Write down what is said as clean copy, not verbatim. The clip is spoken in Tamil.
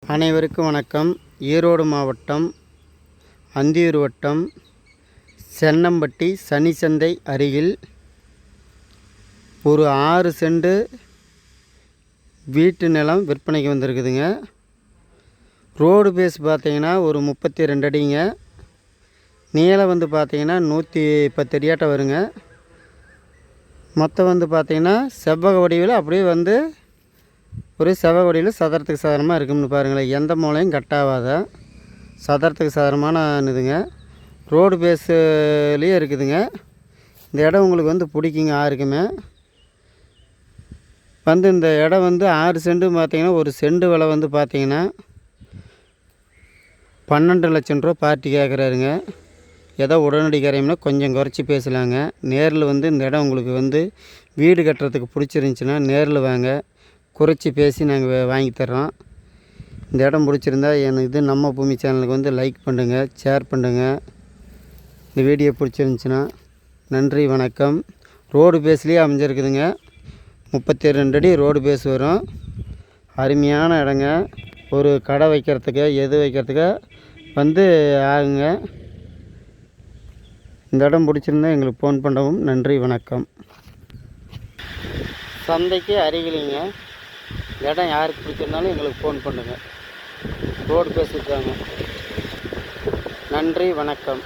அனைவருக்கும் வணக்கம். ஈரோடு மாவட்டம் அந்தியூர் வட்டம் சென்னம்பட்டி சனிச்சந்தை அருகில் ஒரு 6 சென்ட் வீட்டு நிலம் விற்பனைக்கு வந்திருக்குதுங்க. ரோடு பேஸ் பார்த்தீங்கன்னா ஒரு 32 அடிங்க. நீளம் வந்து பார்த்தீங்கன்னா 110 அடியாட்ட வருங்க. மொத்தம் வந்து பார்த்தீங்கன்னா செவ்வக வடிவில் அப்படியே வந்து ஒரு செவ்வக வடிவில் சதுரத்துக்கு சதுரமாக இருக்கும்னு பாருங்களேன். எந்த மூலையும் கட்டாகாத சதுரத்துக்கு சதுரமான இதுங்க. ரோடு பேஸ்லேயே இருக்குதுங்க. இந்த இடம் உங்களுக்கு வந்து பிடிக்குங்க. யாருக்குமே வந்து இந்த இடம் வந்து 6 சென்ட் பார்த்தீங்கன்னா ஒரு சென்ட் விலை வந்து பார்த்தீங்கன்னா 12 லட்சம் ரூபா பார்ட்டி கேட்குறாருங்க. ஏதோ உடனடி கரையும்னா கொஞ்சம் குறைச்சி பேசலாங்க. நேரில் வந்து இந்த இடம் உங்களுக்கு வந்து வீடு கட்டுறதுக்கு பிடிச்சிருந்துச்சின்னா நேரில் வாங்க, குறைச்சி பேசி நாங்கள் வாங்கி தர்றோம். இந்த இடம் பிடிச்சிருந்தா இது நம்ம பூமி சேனலுக்கு வந்து லைக் பண்ணுங்கள், ஷேர் பண்ணுங்கள். இந்த வீடியோ பிடிச்சிருந்துச்சின்னா நன்றி, வணக்கம். ரோடு பேஸ்லேயே அமைஞ்சிருக்குதுங்க. 32 அடி ரோடு பேஸ் வரும். அருமையான இடங்க. ஒரு கடை வைக்கிறதுக்கு வைக்கிறதுக்கு வந்து ஆகுங்க. இந்த இடம் பிடிச்சிருந்தா எங்களுக்கு ஃபோன் பண்ணவும். நன்றி, வணக்கம். சந்தைக்கு அருகிலிங்க. இடம் யாருக்கு பிடிச்சிருந்தாலும் எங்களுக்கு ஃபோன் பண்ணுங்கள். ரோடு பேசியிருக்காங்க. நன்றி, வணக்கம்.